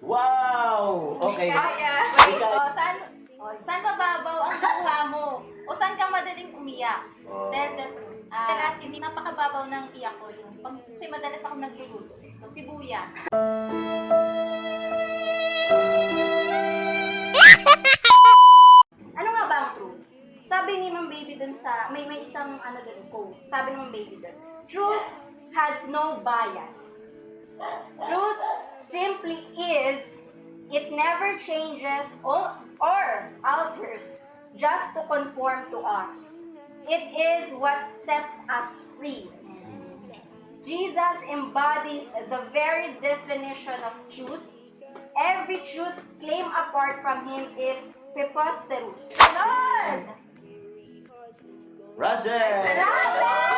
Wow! Okay. Saan mababaw ang luha mo? O saan ka madaling umiyak? Oh. Kasi hindi napakababaw ng iyak ko yung kasi madalas ako nagluluto. So, sibuyas. Ano nga ba ang truth? Sabi ni Ma'am Baby dun sa, may isang dun quote. Sabi ni Ma'am Baby dun, truth has no bias. Truth simply is, it never changes or alters just to conform to us. It is what sets us free. Jesus embodies the very definition of truth. Every truth claimed apart from him is preposterous. Lord! Russell! Russell!